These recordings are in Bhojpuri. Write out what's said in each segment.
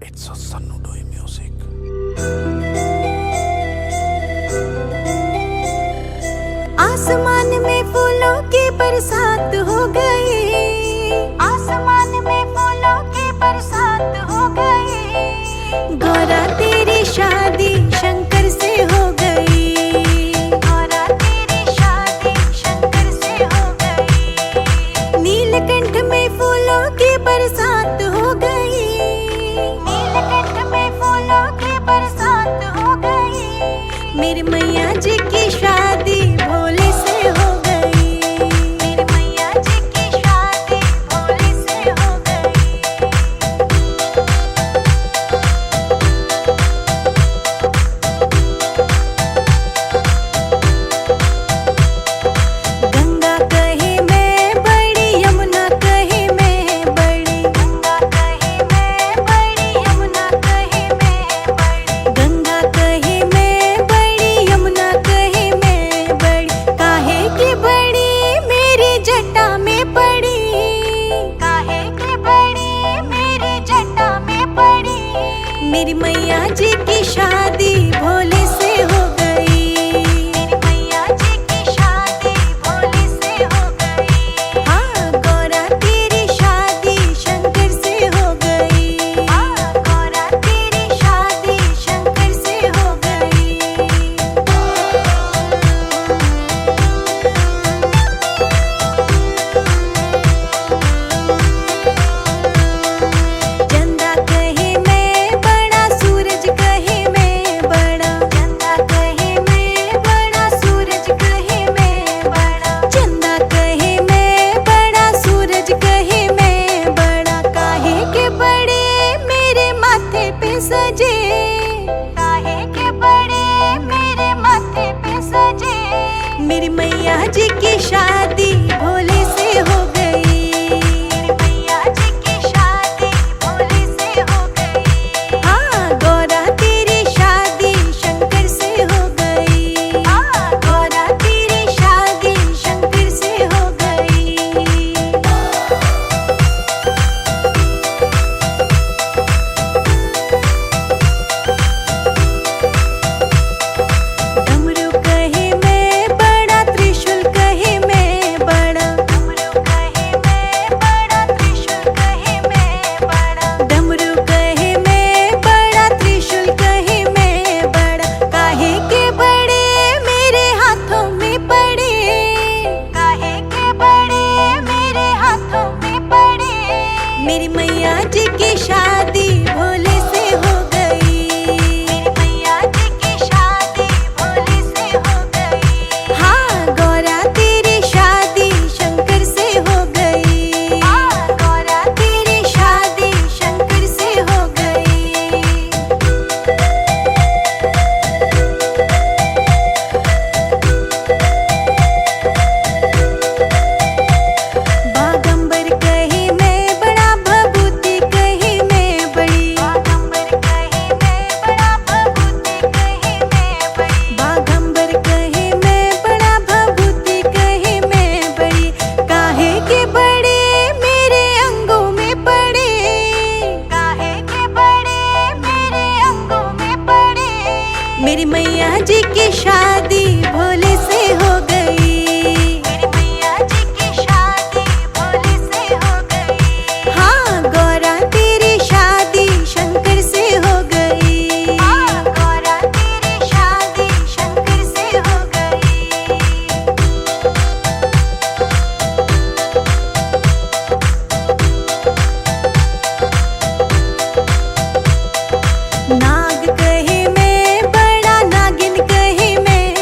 It's a Sanudoi music. आसमान में फूलों की बरसात हो गई, आसमान में फूलों की बरसात हो गई। गौरा तेरी शादी शंकर से हो गई, गौरा तेरी शादी शंकर से हो गई। नीलकंठ में फूलों की बरसात हो गई, नीलकंठ में फूलों की बरसात हो गई। मेरी मैया जी की शादी भोले से हो गई, मेरी मैया जी की शादी भोले से हो गई। गंगा कहे मैं बड़ी, यमुना कहे मैं बड़ी, गंगा कहे मैं बड़ी, यमुना कहे मैं बड़ी। गंगा कहे मैं बड़ी, यमुना कहे मैं बड़ी। काहे की बड़ी मेरी जटा में पड़ी, काहे की बड़ी मेरी जटा में पड़ी। मेरी मैया जी की शादी भोले से हो गई, मेरी मैया जी की शादी भोले से हो गई। हाँ, गौरा तेरी शादी शंकर से हो गई, हाँ, गौरा तेरी शादी शंकर से हो गई। चंदा कहे मैं बड़ा, सूरज कहे मैं बड़ा, चंदा कहे मैं बड़ा, सूरज कहे मैं बड़ा। चंदा कहे मैं बड़ा, सूरज कहे मैं बड़ा। काहे के बड़े मेरे माथे पे सजे, काहे के बड़े मेरे माथे पे सजे। मेरी मैया जी की शादी भोले से हो गई, मेरी मैया जी की शादी भोले से हो गई। हाँ, गौरा तेरी शादी शंकर से हो गई, हाँ, गौरा तेरी शादी शंकर से हो गई। डमरू कहे मैं बड़ा, त्रिशूल कहे मैं बड़ा, डमरू कहे मैं बड़ा, त्रिशूल कहे मैं बड़ा। डमरू कहे मैं बड़ा, त्रिशूल कहे मैं बड़ा। काहे के बड़े मेरे हाथों में पड़े, काहे के बड़े मेरे हाथों में पड़े। मेरी मैया जी की शादी भोले से हो गई, मेरी मैया जी की शादी भोले से हो गई। हाँ, गौरा तेरी शादी शंकर से हो गई, हाँ, गौरा तेरी शादी शंकर से हो गई। बागंबर कहे मैं बड़ा, भभूति कहे मैं बड़ी, बागंबर कहे मैं बड़ा, भभूति कहे मैं बड़ी। बागंबर कहे मैं बड़ा, भभूति कहे मैं बड़ी। काहे के बड़े मेरे अंगों में पड़े, काहे के बड़े मेरे अंगों में पड़े। मेरी मैया जी की शादी भोले से हो गई, मेरी मैया जी की शादी भोले से हो गई। हाँ, गौरा तेरी शादी शंकर से हो गई, हाँ, गौरा तेरी शादी शंकर से हो गई। नाग कहे मैं बड़ा, नागिन कहे मैं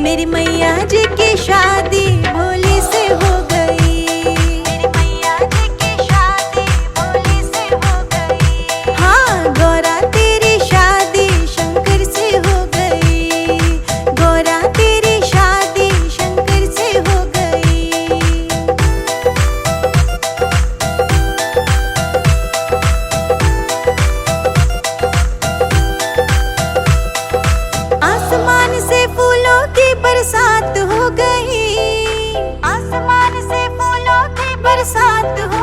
मेरी मैया जी की शादी भोले से हो गई। मेरी मैया जी की शादी भोले से हो गई। हाँ गौरा तेरी शादी शंकर से हो गई। गौरा तेरी शादी शंकर से हो गई। आसमान से फूलों की बरसात हो गई। आसमान से फूलों की बरसात हो